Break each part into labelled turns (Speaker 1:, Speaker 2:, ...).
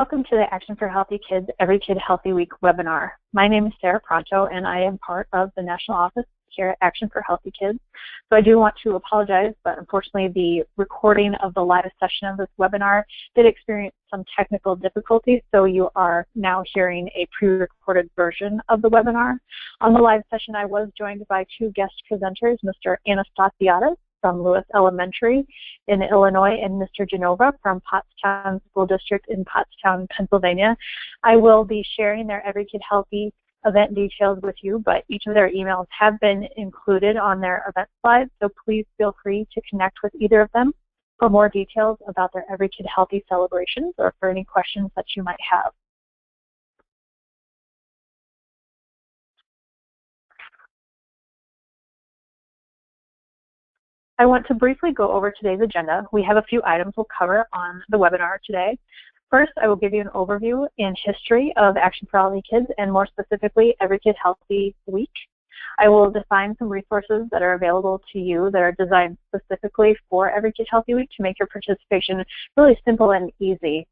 Speaker 1: Welcome to the Action for Healthy Kids Every Kid Healthy Week webinar. My name is Sarah Pronto, and I am part of the National Office here at Action for Healthy Kids. So I do want to apologize, but unfortunately the recording of the live session of this webinar did experience some technical difficulties, so you are now hearing a pre-recorded version of the webinar. On the live session, I was joined by two guest presenters, Mr. Anastasiadis from Lewis Elementary in Illinois and Mr. Genova from Pottstown School District in Pottstown, Pennsylvania. I will be sharing their Every Kid Healthy event details with you, but each of their emails have been included on their event slides, so please feel free to connect with either of them for more details about their Every Kid Healthy celebrations or for any questions that you might have. I want to briefly go over today's agenda. We have a few items we'll cover on the webinar today. First, I will give you an overview and history of Action for Healthy Kids, and more specifically, Every Kid Healthy Week. I will define some resources that are available to you that are designed specifically for Every Kid Healthy Week to make your participation really simple and easy.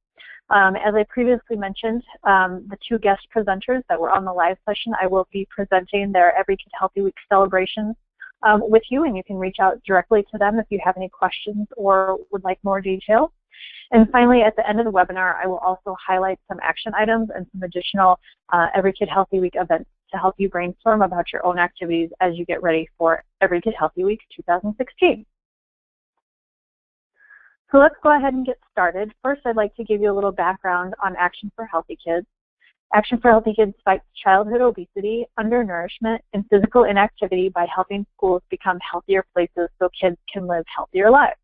Speaker 1: As I previously mentioned, the two guest presenters that were on the live session, I will be presenting their Every Kid Healthy Week celebrations with you, and you can reach out directly to them if you have any questions or would like more detail. And finally, at the end of the webinar, I will also highlight some action items and some additional Every Kid Healthy Week events to help you brainstorm about your own activities as you get ready for Every Kid Healthy Week 2016. So let's go ahead and get started. First, I'd like to give you a little background on Action for Healthy Kids. Action for Healthy Kids fights childhood obesity, undernourishment, and physical inactivity by helping schools become healthier places so kids can live healthier lives.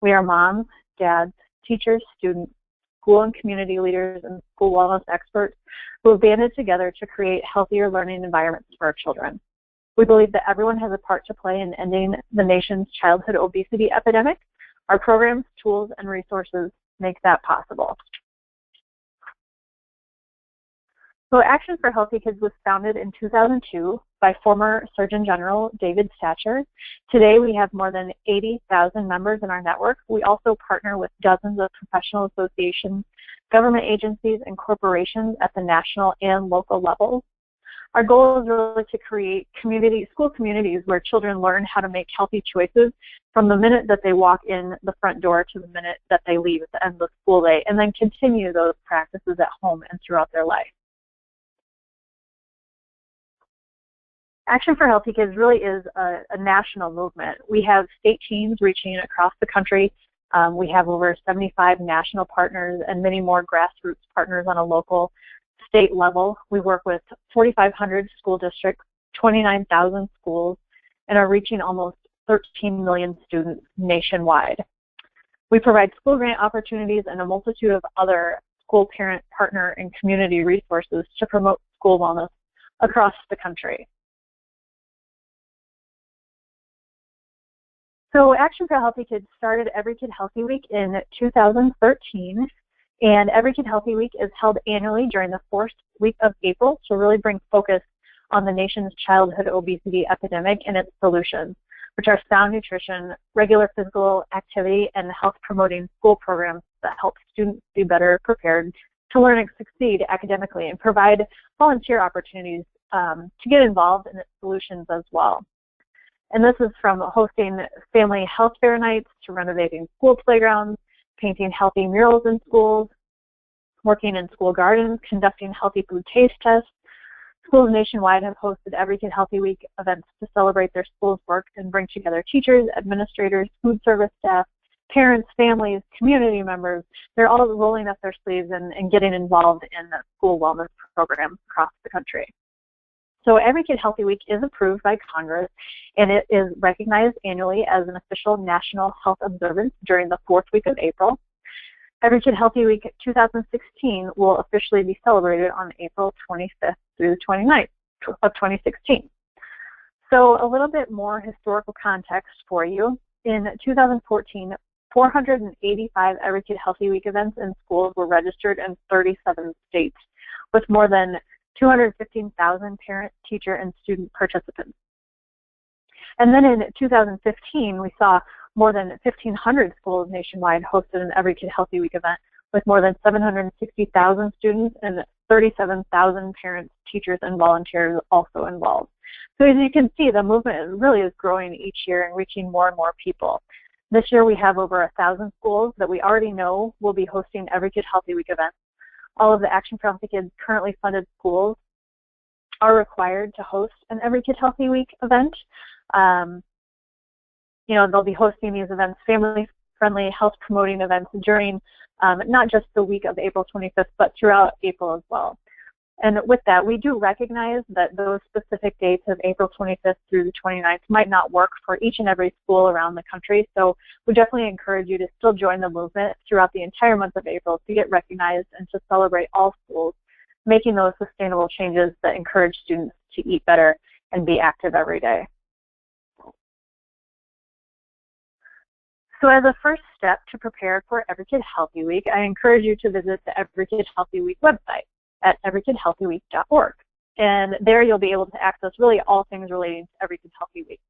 Speaker 1: We are moms, dads, teachers, students, school and community leaders, and school wellness experts who have banded together to create healthier learning environments for our children. We believe that everyone has a part to play in ending the nation's childhood obesity epidemic. Our programs, tools, and resources make that possible. So Action for Healthy Kids was founded in 2002 by former Surgeon General David Satcher. Today we have more than 80,000 members in our network. We also partner with dozens of professional associations, government agencies, and corporations at the national and local levels. Our goal is really to create school communities where children learn how to make healthy choices from the minute that they walk in the front door to the minute that they leave at the end of the school day, and then continue those practices at home and throughout their life. Action for Healthy Kids really is a national movement. We have state teams reaching across the country. We have over 75 national partners and many more grassroots partners on a local, state level. We work with 4,500 school districts, 29,000 schools, and are reaching almost 13 million students nationwide. We provide school grant opportunities and a multitude of other school parent, partner, and community resources to promote school wellness across the country. So Action for Healthy Kids started Every Kid Healthy Week in 2013, and Every Kid Healthy Week is held annually during the fourth week of April to really bring focus on the nation's childhood obesity epidemic and its solutions, which are sound nutrition, regular physical activity, and health-promoting school programs that help students be better prepared to learn and succeed academically and provide volunteer opportunities to get involved in its solutions as well. And this is from hosting family health fair nights to renovating school playgrounds, painting healthy murals in schools, working in school gardens, conducting healthy food taste tests. Schools nationwide have hosted Every Kid Healthy Week events to celebrate their school's work and bring together teachers, administrators, food service staff, parents, families, community members. They're all rolling up their sleeves and getting involved in the school wellness programs across the country. So Every Kid Healthy Week is approved by Congress, and it is recognized annually as an official national health observance during the fourth week of April. Every Kid Healthy Week 2016 will officially be celebrated on April 25th through 29th of 2016. So a little bit more historical context for you. In 2014, 485 Every Kid Healthy Week events in schools were registered in 37 states, with more than 215,000 parent, teacher, and student participants. And then in 2015, we saw more than 1,500 schools nationwide hosted an Every Kid Healthy Week event with more than 760,000 students and 37,000 parents, teachers, and volunteers also involved. So as you can see, the movement really is growing each year and reaching more and more people. This year we have over 1,000 schools that we already know will be hosting Every Kid Healthy Week events. All of the Action for Healthy Kids currently funded schools are required to host an Every Kid Healthy Week event. They'll be hosting these events, family-friendly, health-promoting events during not just the week of April 25th, but throughout April as well. And with that, we do recognize that those specific dates of April 25th through the 29th might not work for each and every school around the country. So we definitely encourage you to still join the movement throughout the entire month of April to get recognized and to celebrate all schools, making those sustainable changes that encourage students to eat better and be active every day. So as a first step to prepare for Every Kid Healthy Week, I encourage you to visit the Every Kid Healthy Week website at everykidhealthyweek.org. And there you'll be able to access really all things relating to Every Kid Healthy Week.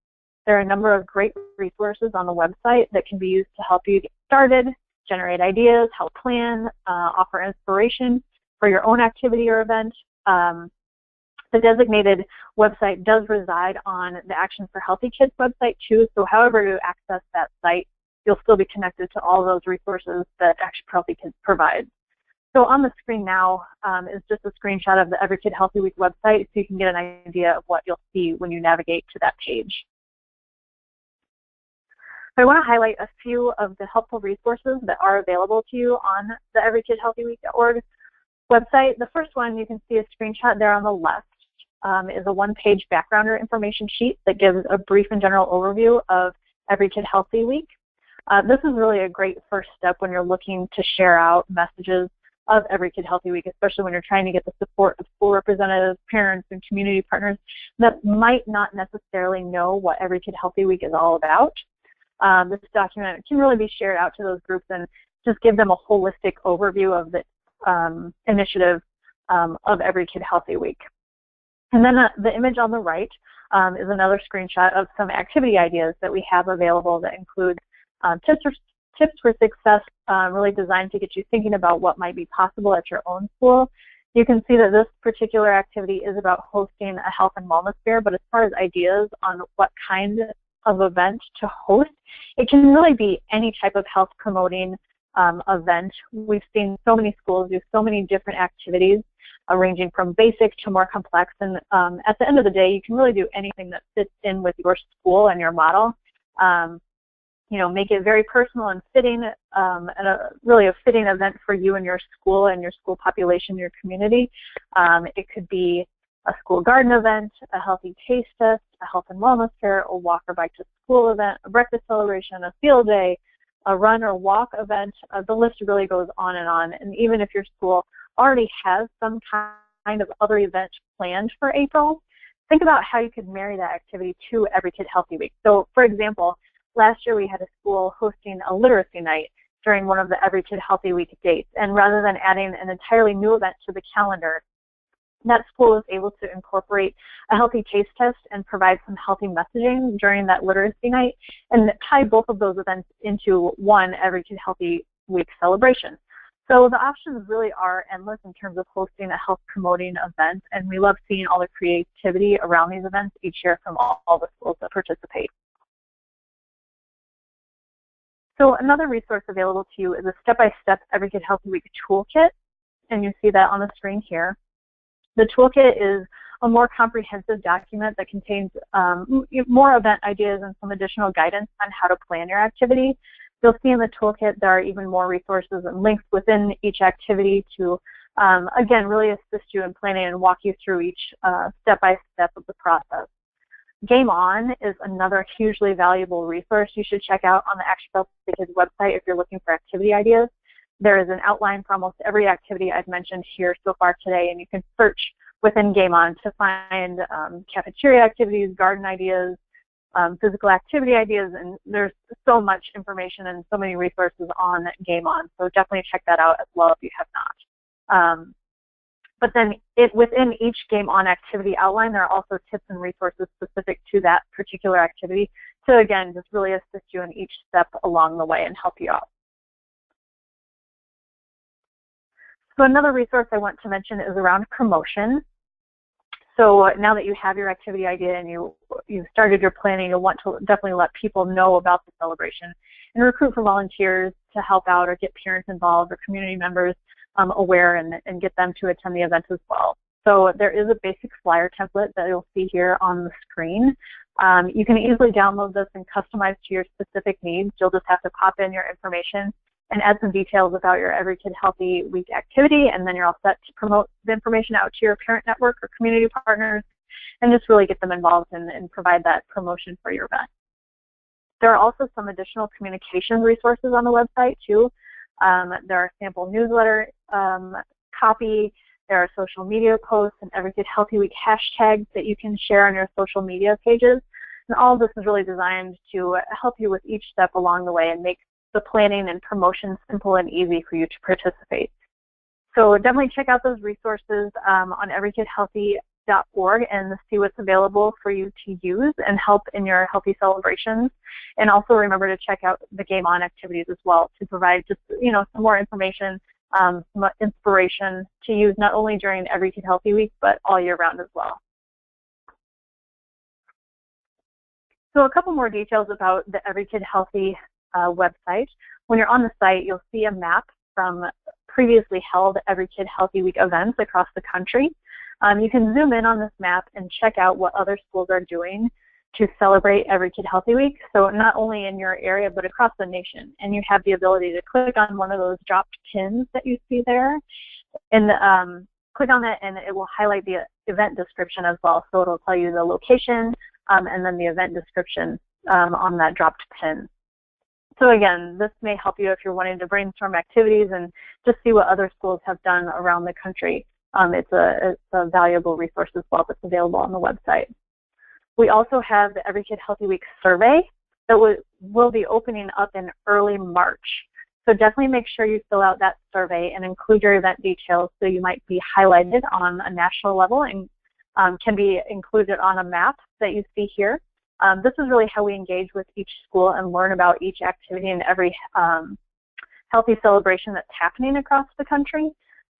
Speaker 1: There are a number of great resources on the website that can be used to help you get started, generate ideas, help plan, offer inspiration for your own activity or event. The designated website does reside on the Action for Healthy Kids website too, so however you access that site, you'll still be connected to all those resources that Action for Healthy Kids provides. So on the screen now is just a screenshot of the Every Kid Healthy Week website so you can get an idea of what you'll see when you navigate to that page. I want to highlight a few of the helpful resources that are available to you on the everykidhealthyweek.org website. The first one, you can see a screenshot there on the left, is a one-page backgrounder information sheet that gives a brief and general overview of Every Kid Healthy Week. This is really a great first step when you're looking to share out messages of Every Kid Healthy Week, especially when you're trying to get the support of school representatives, parents, and community partners that might not necessarily know what Every Kid Healthy Week is all about. This document can really be shared out to those groups and just give them a holistic overview of the initiative of Every Kid Healthy Week. And then the image on the right is another screenshot of some activity ideas that we have available that include tips for success, really designed to get you thinking about what might be possible at your own school. You can see that this particular activity is about hosting a health and wellness fair, but as far as ideas on what kind of event to host, it can really be any type of health promoting event. We've seen so many schools do so many different activities, ranging from basic to more complex, and at the end of the day, you can really do anything that fits in with your school and your model. Make it very personal and fitting, and really a fitting event for you and your school population, your community. It could be a school garden event, a healthy taste test, a health and wellness fair, a walk or bike to school event, a breakfast celebration, a field day, a run or walk event. The list really goes on. And even if your school already has some kind of other event planned for April, think about how you could marry that activity to Every Kid Healthy Week. So for example, last year we had a school hosting a literacy night during one of the Every Kid Healthy Week dates. And rather than adding an entirely new event to the calendar, that school was able to incorporate a healthy taste test and provide some healthy messaging during that literacy night and tie both of those events into one Every Kid Healthy Week celebration. So the options really are endless in terms of hosting a health promoting event, and we love seeing all the creativity around these events each year from all the schools that participate. So another resource available to you is a step-by-step Every Kid Healthy Week toolkit, and you see that on the screen here. The toolkit is a more comprehensive document that contains more event ideas and some additional guidance on how to plan your activity. You'll see in the toolkit there are even more resources and links within each activity to, again, really assist you in planning and walk you through each step-by-step of the process. Game On is another hugely valuable resource you should check out on the Action for Healthy Kids website if you're looking for activity ideas. There is an outline for almost every activity I've mentioned here so far today, and you can search within Game On to find cafeteria activities, garden ideas, physical activity ideas, and there's so much information and so many resources on Game On, so definitely check that out as well if you have not. But then within each Game On activity outline, there are also tips and resources specific to that particular activity to, again, just really assist you in each step along the way and help you out. So another resource I want to mention is around promotion. So now that you have your activity idea and you've started your planning, you'll want to definitely let people know about the celebration and recruit for volunteers to help out or get parents involved or community members aware and get them to attend the event as well. So there is a basic flyer template that you'll see here on the screen. You can easily download this and customize to your specific needs. You'll just have to pop in your information and add some details about your Every Kid Healthy Week activity, and then you're all set to promote the information out to your parent network or community partners and just really get them involved and provide that promotion for your event. There are also some additional communication resources on the website too. There are sample newsletter copy, there are social media posts and Every Kid Healthy Week hashtags that you can share on your social media pages. And all of this is really designed to help you with each step along the way and make the planning and promotion simple and easy for you to participate. So definitely check out those resources on everykidhealthy.org and see what's available for you to use and help in your healthy celebrations. And also remember to check out the Game On activities as well to provide just some more information, some inspiration to use not only during Every Kid Healthy Week but all year round as well. So a couple more details about the Every Kid Healthy website. When you're on the site, you'll see a map from previously held Every Kid Healthy Week events across the country. You can zoom in on this map and check out what other schools are doing to celebrate Every Kid Healthy Week. So not only in your area, but across the nation. And you have the ability to click on one of those dropped pins that you see there and click on that and it will highlight the event description as well. So it'll tell you the location and then the event description on that dropped pin. So again, this may help you if you're wanting to brainstorm activities and just see what other schools have done around the country. It's a valuable resource as well that's available on the website. We also have the Every Kid Healthy Week survey that will be opening up in early March. So definitely make sure you fill out that survey and include your event details so you might be highlighted on a national level and can be included on a map that you see here. This is really how we engage with each school and learn about each activity and every healthy celebration that's happening across the country.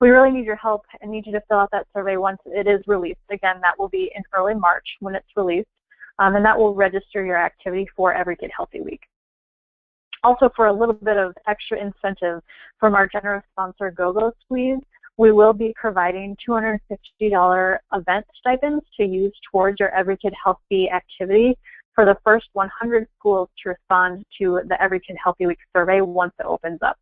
Speaker 1: We really need your help and need you to fill out that survey once it is released. Again, that will be in early March when it's released, and that will register your activity for Every Kid Healthy Week. Also, for a little bit of extra incentive from our generous sponsor, GoGo Squeeze, we will be providing $250 event stipends to use towards your Every Kid Healthy activity for the first 100 schools to respond to the Every Kid Healthy Week survey once it opens up.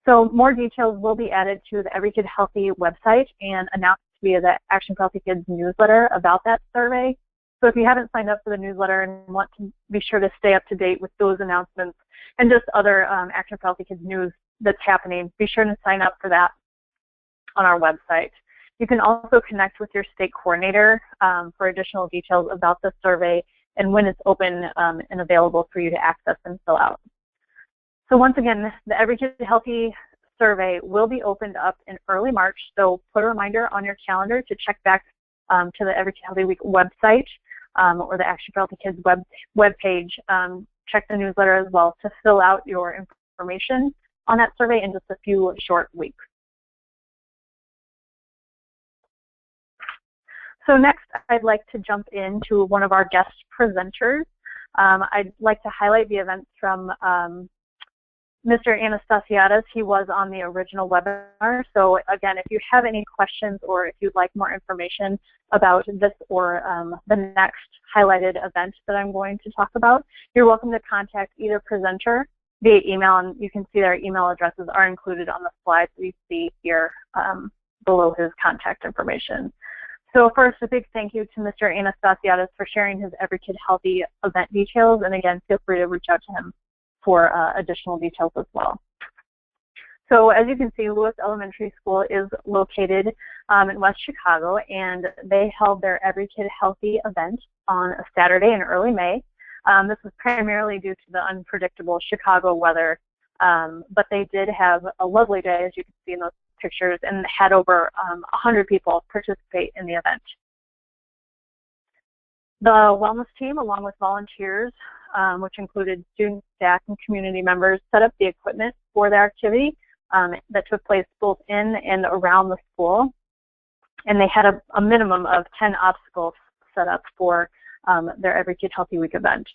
Speaker 1: So more details will be added to the Every Kid Healthy website and announced via the Action for Healthy Kids newsletter about that survey. So if you haven't signed up for the newsletter and want to be sure to stay up to date with those announcements and just other Action for Healthy Kids news that's happening, be sure to sign up for that on our website. You can also connect with your state coordinator for additional details about the survey and when it's open and available for you to access and fill out. So once again, the Every Kid Healthy survey will be opened up in early March, so put a reminder on your calendar to check back to the Every Kid Healthy Week website or the Action for Healthy Kids webpage. Check the newsletter as well to fill out your information on that survey in just a few short weeks. So next, I'd like to jump into one of our guest presenters. I'd like to highlight the events from Mr. Anastasiadis. He was on the original webinar. So again, if you have any questions or if you'd like more information about this or the next highlighted event that I'm going to talk about, you're welcome to contact either presenter via email, and you can see their email addresses are included on the slides that you see here below his contact information. So first, a big thank you to Mr. Anastasiadis for sharing his Every Kid Healthy event details, and again, feel free to reach out to him for additional details as well. So as you can see, Lewis Elementary School is located in West Chicago, and they held their Every Kid Healthy event on a Saturday in early May. This was primarily due to the unpredictable Chicago weather, but they did have a lovely day, as you can see in those pictures, and had over 100 people participate in the event. The wellness team, along with volunteers, which included students, staff, and community members, set up the equipment for their activity, that took place both in and around the school. And they had a minimum of 10 obstacles set up for their Every Kid Healthy Week event.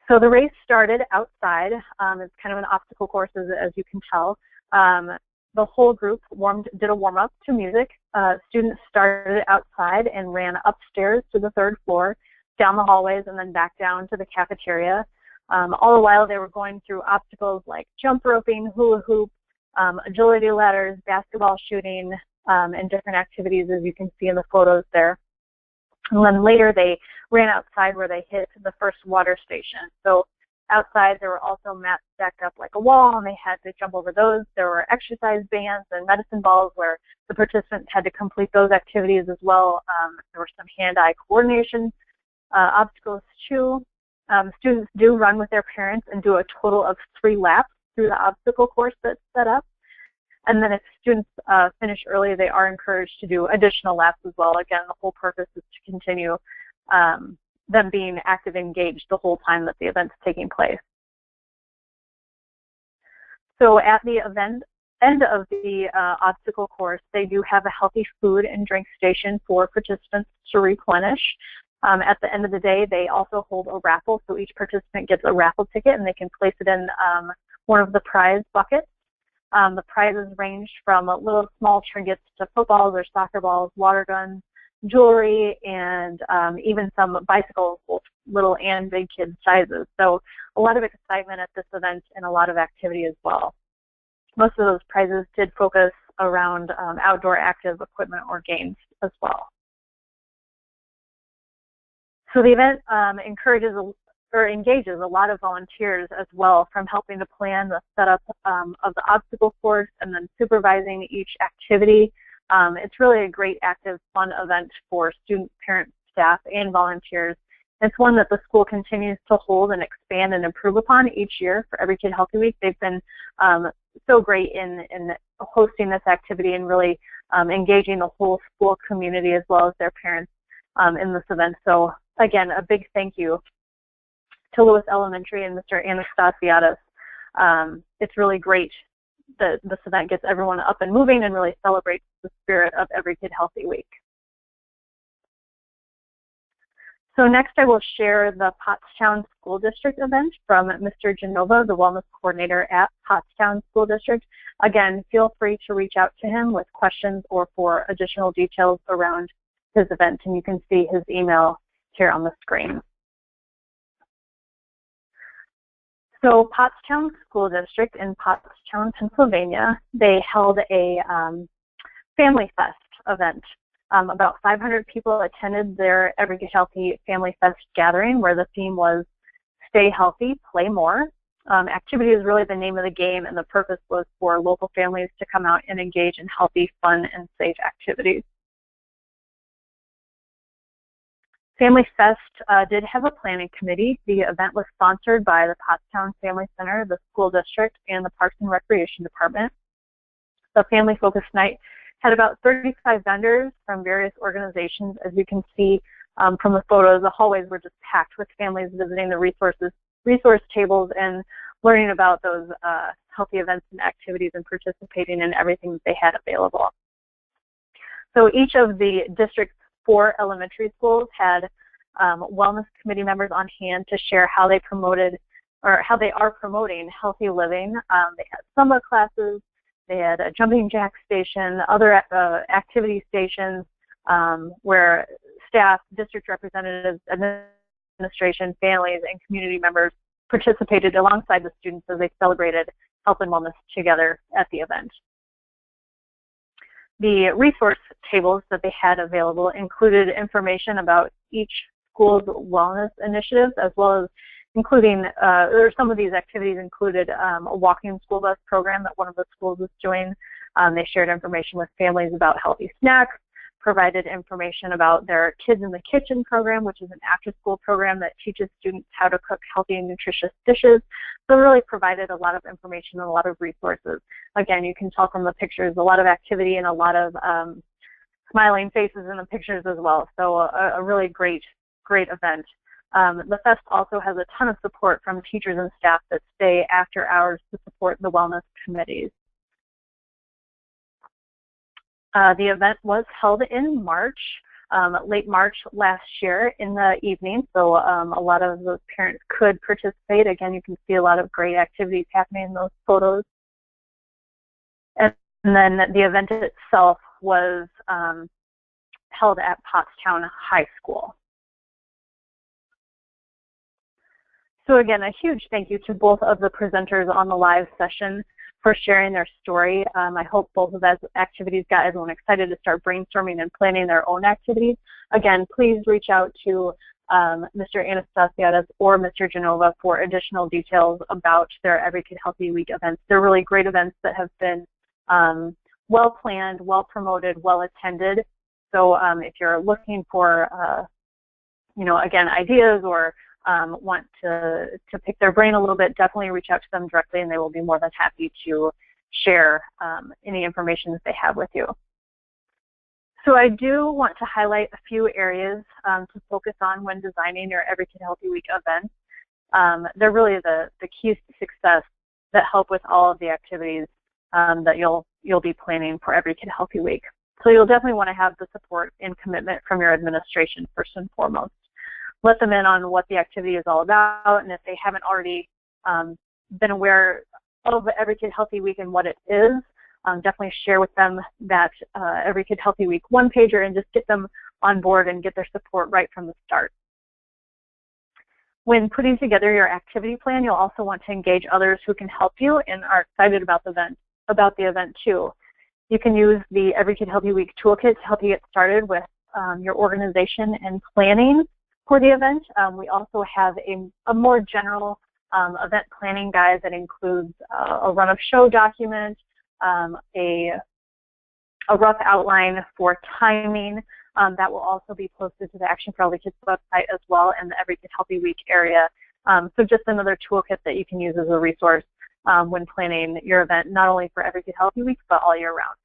Speaker 1: So the race started outside. It's kind of an obstacle course, as you can tell. The whole group did a warm-up to music. Students started outside and ran upstairs to the 3rd floor, down the hallways, and then back down to the cafeteria. All the while they were going through obstacles like jump roping, hula hoop, agility ladders, basketball shooting, and different activities, as you can see in the photos there. And then later they ran outside where they hit the first water station. So outside there were also mats stacked up like a wall, and they had to jump over those. There were exercise bands and medicine balls where the participants had to complete those activities as well. There were some hand-eye coordination obstacles too. Students do run with their parents and do a total of 3 laps through the obstacle course that's set up. And then if students finish early, they are encouraged to do additional laps as well. Again, the whole purpose is to continue them being active and engaged the whole time that the event's taking place. So at the end of the obstacle course, they do have a healthy food and drink station for participants to replenish. At the end of the day, they also hold a raffle, so each participant gets a raffle ticket and they can place it in one of the prize buckets. The prizes range from little small trinkets to footballs or soccer balls, water guns, jewelry, and even some bicycles, both little and big kid sizes. So a lot of excitement at this event and a lot of activity as well. Most of those prizes did focus around outdoor active equipment or games as well. So the event engages a lot of volunteers as well, from helping to plan the setup of the obstacle course and then supervising each activity. It's really a great, active, fun event for students, parents, staff, and volunteers. It's one that the school continues to hold and expand and improve upon each year for Every Kid Healthy Week. They've been so great in hosting this activity and really engaging the whole school community as well as their parents in this event. So again, a big thank you to Lewis Elementary and Mr. Anastasiadis. It's really great that this event gets everyone up and moving and really celebrates the spirit of Every Kid Healthy Week. So next I will share the Pottstown School District event from Mr. Genova, the Wellness Coordinator at Pottstown School District. Again, feel free to reach out to him with questions or for additional details around his event, and you can see his email here on the screen. So Pottstown School District in Pottstown, Pennsylvania, they held a Family Fest event. About 500 people attended their Every Kid Healthy Family Fest gathering, where the theme was Stay Healthy, Play More. Activity is really the name of the game, and the purpose was for local families to come out and engage in healthy, fun, and safe activities. Family Fest did have a planning committee. The event was sponsored by the Pottstown Family Center, the school district, and the Parks and Recreation Department. The Family Focus Night had about 35 vendors from various organizations. As you can see from the photos, the hallways were just packed with families visiting the resource tables and learning about those healthy events and activities and participating in everything that they had available. So each of the district's 4 elementary schools had wellness committee members on hand to share how they promoted or how they are promoting healthy living. They had Zumba classes, they had a jumping jack station, other activity stations where staff, district representatives, administration, families, and community members participated alongside the students as they celebrated health and wellness together at the event. The resource tables that they had available included information about each school's wellness initiatives, as well as including, or some of these activities included a walking school bus program that one of the schools was doing. They shared information with families about healthy snacks, provided information about their Kids in the Kitchen program, which is an after-school program that teaches students how to cook healthy and nutritious dishes. So it really provided a lot of information and a lot of resources. Again, you can tell from the pictures, a lot of activity and a lot of smiling faces in the pictures as well. So a really great event. The fest also has a ton of support from teachers and staff that stay after hours to support the wellness committees. The event was held in March, late March last year in the evening, so a lot of those parents could participate. Again, you can see a lot of great activities happening in those photos. And then the event itself was held at Pottstown High School. So again, a huge thank you to both of the presenters on the live session for sharing their story. I hope both of those activities got everyone excited to start brainstorming and planning their own activities. Again, please reach out to Mr. Anastasiadis or Mr. Genova for additional details about their Every Kid Healthy Week events. They're really great events that have been well planned, well promoted, well attended. So if you're looking for, again, ideas or want to pick their brain a little bit, definitely reach out to them directly and they will be more than happy to share any information that they have with you. So I do want to highlight a few areas to focus on when designing your Every Kid Healthy Week events. They're really the keys to success that help with all of the activities that you'll be planning for Every Kid Healthy Week. So you'll definitely want to have the support and commitment from your administration first and foremost. Let them in on what the activity is all about, and if they haven't already been aware of Every Kid Healthy Week and what it is, definitely share with them that Every Kid Healthy Week one-pager and just get them on board and get their support right from the start. When putting together your activity plan, you'll also want to engage others who can help you and are excited about the event too. You can use the Every Kid Healthy Week Toolkit to help you get started with your organization and planning for the event. We also have a more general event planning guide that includes a run of show document, a rough outline for timing that will also be posted to the Action for Healthy Kids website as well in the Every Kid Healthy Week area. So just another toolkit that you can use as a resource when planning your event, not only for Every Kid Healthy Week, but all year round.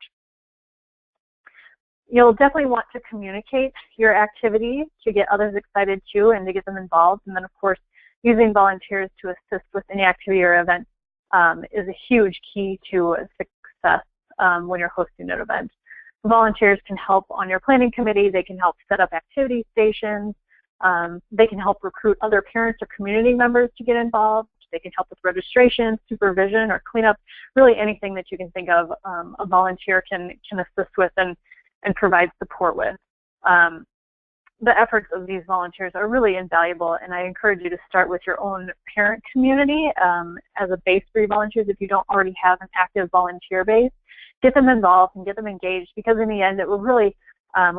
Speaker 1: You'll definitely want to communicate your activity to get others excited too and to get them involved. And then, of course, using volunteers to assist with any activity or event is a huge key to success when you're hosting an event. Volunteers can help on your planning committee. They can help set up activity stations. They can help recruit other parents or community members to get involved. They can help with registration, supervision, or cleanup. Really anything that you can think of, a volunteer can assist with and provide support with. The efforts of these volunteers are really invaluable, and I encourage you to start with your own parent community as a base for your volunteers. If you don't already have an active volunteer base, get them involved and get them engaged, because in the end it will really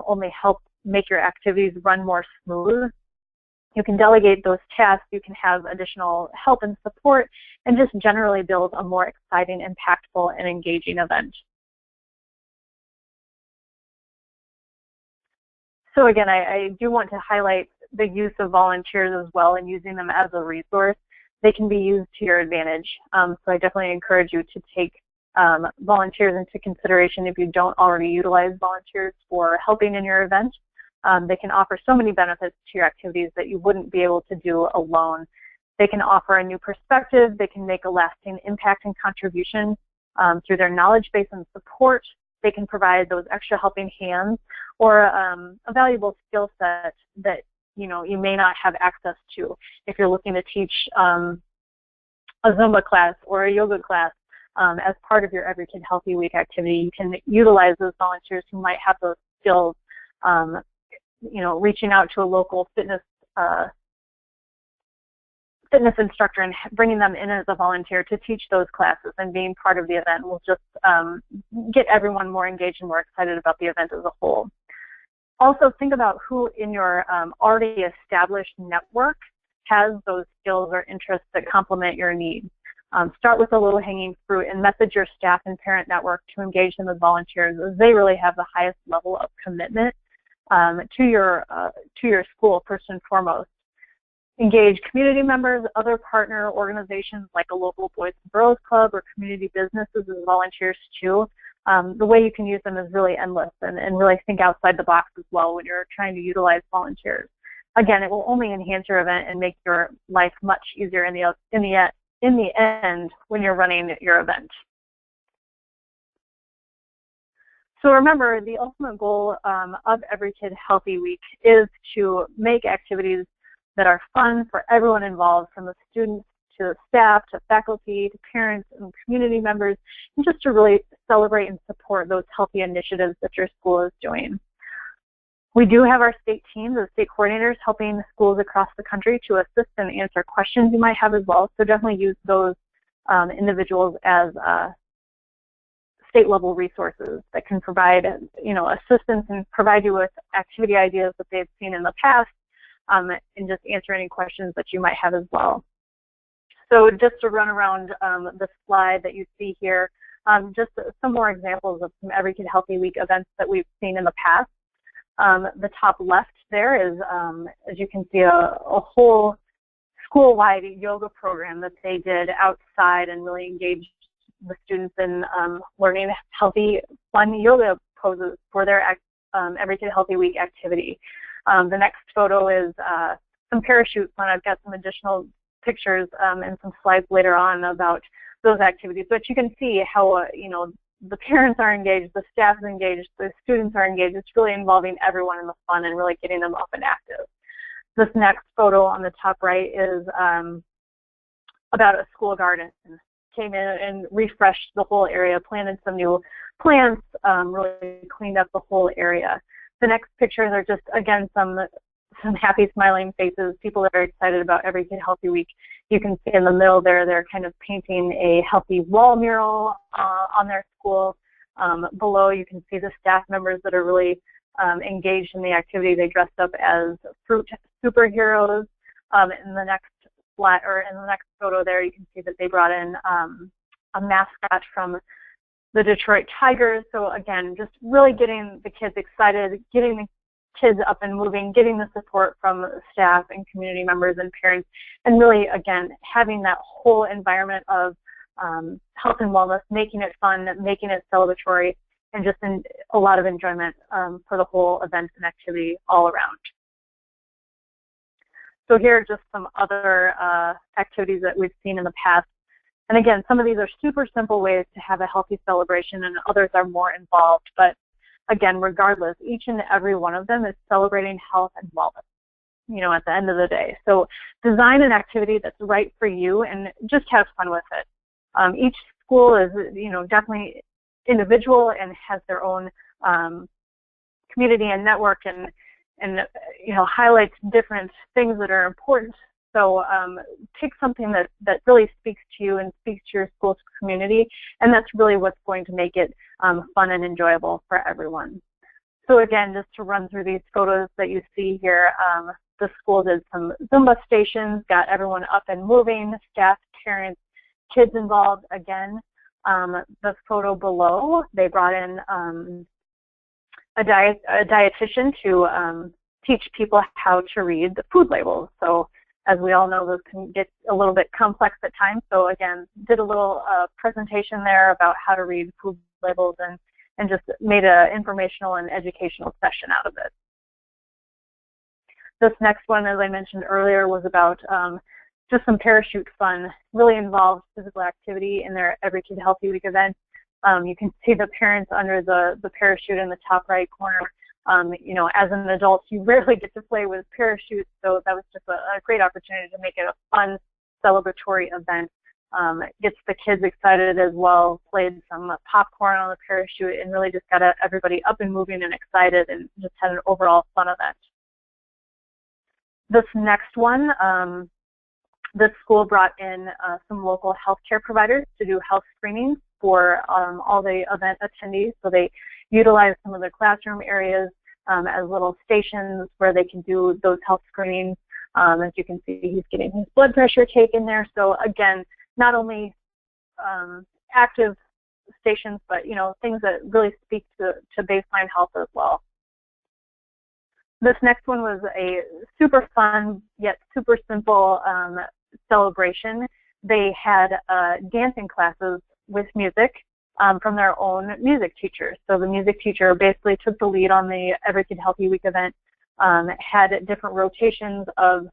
Speaker 1: only help make your activities run more smooth. You can delegate those tasks, you can have additional help and support, and just generally build a more exciting, impactful, and engaging event. So again, I do want to highlight the use of volunteers as well and using them as a resource. They can be used to your advantage. So I definitely encourage you to take volunteers into consideration if you don't already utilize volunteers for helping in your event. They can offer so many benefits to your activities that you wouldn't be able to do alone. They can offer a new perspective. They can make a lasting impact and contribution through their knowledge base and support. They can provide those extra helping hands or a valuable skill set that you may not have access to if you're looking to teach a Zumba class or a yoga class as part of your Every Kid Healthy Week activity. You can utilize those volunteers who might have those skills, reaching out to a local fitness instructor and bringing them in as a volunteer to teach those classes, and being part of the event will just get everyone more engaged and more excited about the event as a whole. Also, think about who in your already established network has those skills or interests that complement your needs. Start with a little hanging fruit and message your staff and parent network to engage them as volunteers, as they really have the highest level of commitment to your school first and foremost. Engage community members, other partner organizations like a local Boys and Girls Club or community businesses as volunteers too. The way you can use them is really endless, and really think outside the box as well when you're trying to utilize volunteers. again, it will only enhance your event and make your life much easier in the end when you're running your event. So remember, the ultimate goal of Every Kid Healthy Week is to make activities that are fun for everyone involved, from the students to the staff, to faculty, to parents and community members, and just to really celebrate and support those healthy initiatives that your school is doing. We do have our state teams, the state coordinators, helping schools across the country to assist and answer questions you might have as well. So definitely use those individuals as state-level resources that can provide, assistance and provide you with activity ideas that they've seen in the past, and just answer any questions that you might have as well. So just to run around the slide that you see here, just some more examples of some Every Kid Healthy Week events that we've seen in the past. The top left there is, as you can see, a whole school-wide yoga program that they did outside and really engaged the students in learning healthy, fun yoga poses for their Every Kid Healthy Week activity. The next photo is some parachute fun. I've got some additional pictures and some slides later on about those activities. But you can see how, the parents are engaged, the staff is engaged, the students are engaged. It's really involving everyone in the fun and really getting them up and active. This next photo on the top right is about a school garden. Came in and refreshed the whole area, planted some new plants, really cleaned up the whole area. The next pictures are just, again, some happy smiling faces, people that are excited about Every Kid Healthy Week. You can see in the middle there, they're kind of painting a healthy wall mural on their school. Below, you can see the staff members that are really engaged in the activity. They dressed up as fruit superheroes. In the next photo there, you can see that they brought in a mascot from the Detroit Tigers. So again, just really getting the kids excited, getting the kids up and moving, getting the support from staff and community members and parents, and really, again, having that whole environment of health and wellness, making it fun, making it celebratory, and just a lot of enjoyment for the whole event and activity all around. So here are just some other activities that we've seen in the past. And again, some of these are super simple ways to have a healthy celebration, and others are more involved. But again, regardless, each and every one of them is celebrating health and wellness, at the end of the day. So design an activity that's right for you and just have fun with it. Each school is, definitely individual and has their own community and network and highlights different things that are important. So pick something that really speaks to you and speaks to your school's community, and that's really what's going to make it fun and enjoyable for everyone. So again, just to run through these photos that you see here, the school did some Zumba stations, got everyone up and moving, staff, parents, kids involved. Again, the photo below, they brought in a dietitian to teach people how to read the food labels. So as we all know, those can get a little bit complex at times. So again, did a little presentation there about how to read food labels and just made an informational and educational session out of it. This next one, as I mentioned earlier, was about just some parachute fun, really involved physical activity in their Every Kid Healthy Week event. You can see the parents under the parachute in the top right corner. As an adult, you rarely get to play with parachutes, so that was just a great opportunity to make it a fun, celebratory event. Gets the kids excited as well, played some popcorn on the parachute, and really just got everybody up and moving and excited, and just had an overall fun event. This next one, this school brought in some local healthcare providers to do health screenings for all the event attendees. So they utilized some of the classroom areas as little stations where they can do those health screenings. As you can see, he's getting his blood pressure taken there. So again, not only active stations, but things that really speak to baseline health as well. This next one was a super fun yet super simple celebration. They had dancing classes with music from their own music teachers. So the music teacher basically took the lead on the Every Kid Healthy Week event, had different rotations of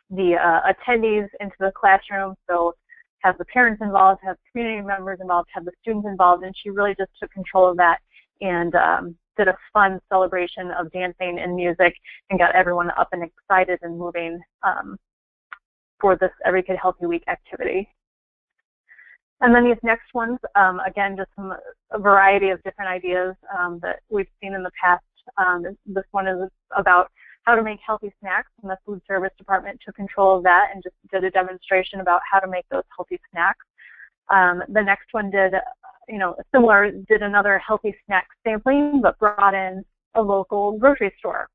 Speaker 1: the attendees into the classroom, so have the parents involved, have community members involved, have the students involved, and she really just took control of that and did a fun celebration of dancing and music and got everyone up and excited and moving for this Every Kid Healthy Week activity. And then these next ones, again, just a variety of different ideas that we've seen in the past. This one is about how to make healthy snacks, and the food service department took control of that and just did a demonstration about how to make those healthy snacks. The next one did, similar, did another healthy snack sampling, but brought in a local grocery store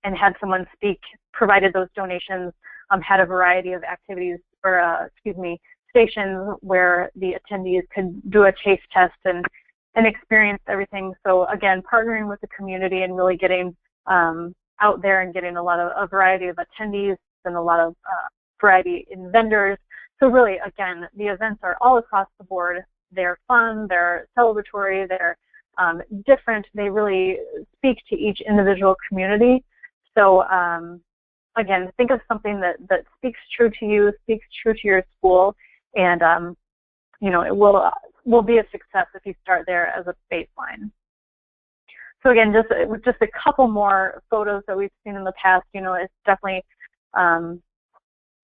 Speaker 1: and had someone speak, provided those donations, had a variety of activities, or stations where the attendees could do a taste test and experience everything. So again, partnering with the community and really getting out there and getting a variety of attendees and a lot of variety in vendors. So really, again, the events are all across the board. They're fun, they're celebratory, they're different. They really speak to each individual community. So again, think of something that speaks true to you, speaks true to your school, and it will be a success if you start there as a baseline. So again, just a couple more photos that we've seen in the past. It's definitely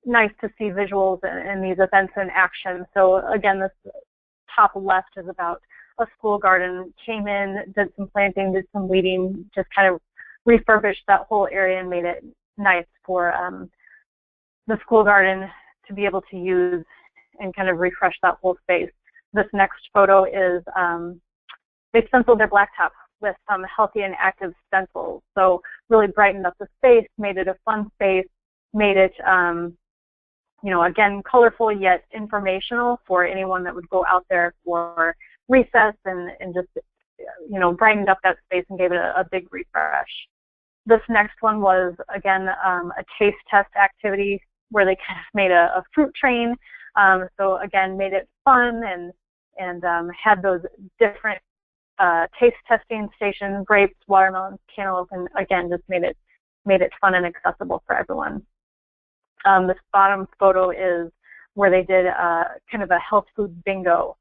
Speaker 1: nice to see visuals in these events in action. So again, this top left is about a school garden. Came in, did some planting, did some weeding, just kind of refurbished that whole area and made it nice for the school garden to be able to use and kind of refresh that whole space. This next photo is they stenciled their blacktop with some healthy and active stencils. So really brightened up the space, made it a fun space, made it, again, colorful yet informational for anyone that would go out there for recess and just, brightened up that space and gave it a big refresh. This next one was, again, a taste test activity where they kind of made a fruit train. So again, made it fun and had those different taste testing stations, grapes, watermelons, cantaloupe, and again, just made it fun and accessible for everyone. This bottom photo is where they did kind of a health food bingo,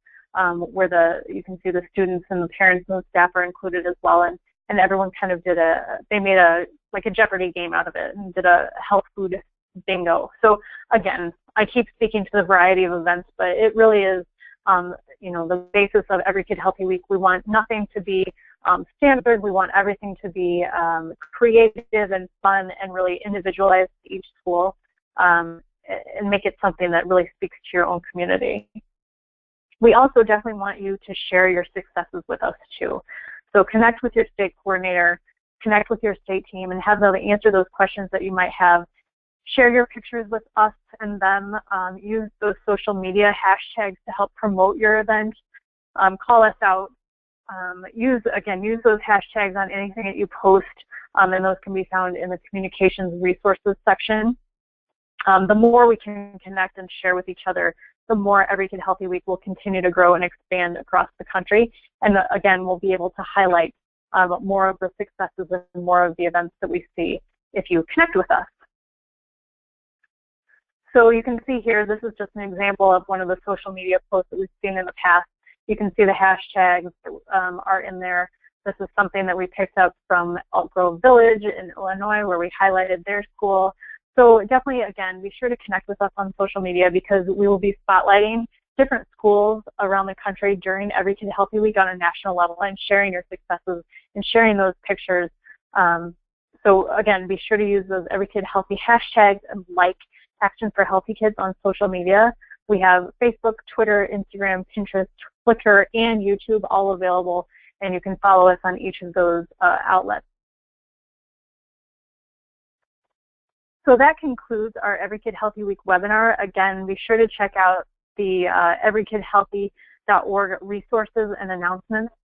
Speaker 1: where you can see the students and the parents and the staff are included as well, and everyone kind of they made a Jeopardy game out of it and did a health food bingo. So again, I keep speaking to the variety of events, but it really is the basis of Every Kid Healthy Week. We want nothing to be standard. We want everything to be creative and fun and really individualized to each school, and make it something that really speaks to your own community. We also definitely want you to share your successes with us too. So connect with your state coordinator, connect with your state team, and have them answer those questions that you might have. Share your pictures with us and them. Use those social media hashtags to help promote your event. Call us out. Use those hashtags on anything that you post, and those can be found in the communications resources section. The more we can connect and share with each other, the more Every Kid Healthy Week will continue to grow and expand across the country. And again, we'll be able to highlight more of the successes and more of the events that we see if you connect with us. So you can see here, this is just an example of one of the social media posts that we've seen in the past. You can see the hashtags are in there. This is something that we picked up from Elk Grove Village in Illinois, where we highlighted their school. So definitely, again, be sure to connect with us on social media, because we will be spotlighting different schools around the country during Every Kid Healthy Week on a national level and sharing your successes and sharing those pictures. So again, be sure to use those Every Kid Healthy hashtags and like Action for Healthy Kids on social media. We have Facebook, Twitter, Instagram, Pinterest, Flickr, and YouTube all available, and you can follow us on each of those outlets. So that concludes our Every Kid Healthy Week webinar. Again, be sure to check out the everykidhealthy.org resources and announcements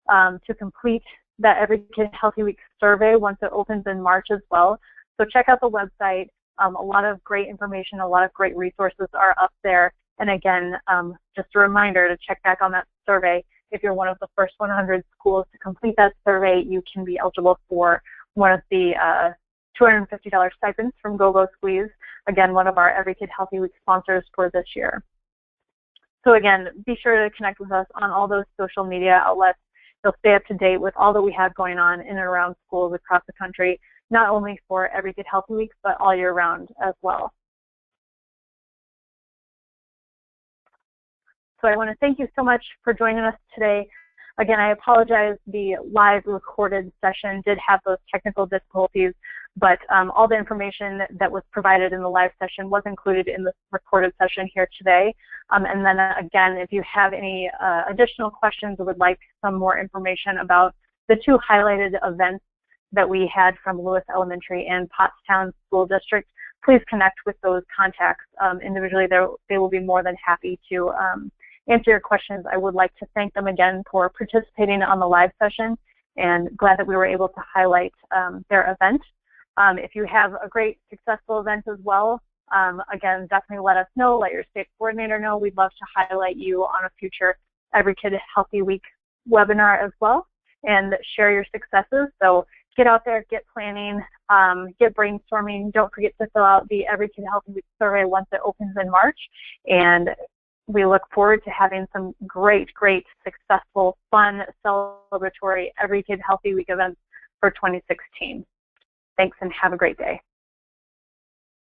Speaker 1: to complete that Every Kid Healthy Week survey once it opens in March as well. So check out the website. A lot of great information, a lot of great resources are up there. And again, just a reminder to check back on that survey. If you're one of the first 100 schools to complete that survey, you can be eligible for one of the $250 stipends from Go Squeeze, again, one of our Every Kid Healthy Week sponsors for this year. So again, be sure to connect with us on all those social media outlets. You'll stay up to date with all that we have going on in and around schools across the country, not only for Every Kid Healthy Week, but all year round as well. So I want to thank you so much for joining us today. Again, I apologize, the live recorded session did have those technical difficulties, but all the information that was provided in the live session was included in the recorded session here today. And then again, if you have any additional questions or would like some more information about the two highlighted events that we had from Lewis Elementary and Pottstown School District, please connect with those contacts individually. They will be more than happy to answer your questions. I would like to thank them again for participating on the live session, and glad that we were able to highlight their event. If you have a great successful event as well, again, definitely let us know, let your state coordinator know. We'd love to highlight you on a future Every Kid Healthy Week webinar as well, and share your successes. So get out there, get planning, get brainstorming. Don't forget to fill out the Every Kid Healthy Week survey once it opens in March. And we look forward to having some great, successful, fun, celebratory Every Kid Healthy Week events for 2016. Thanks and have a great day.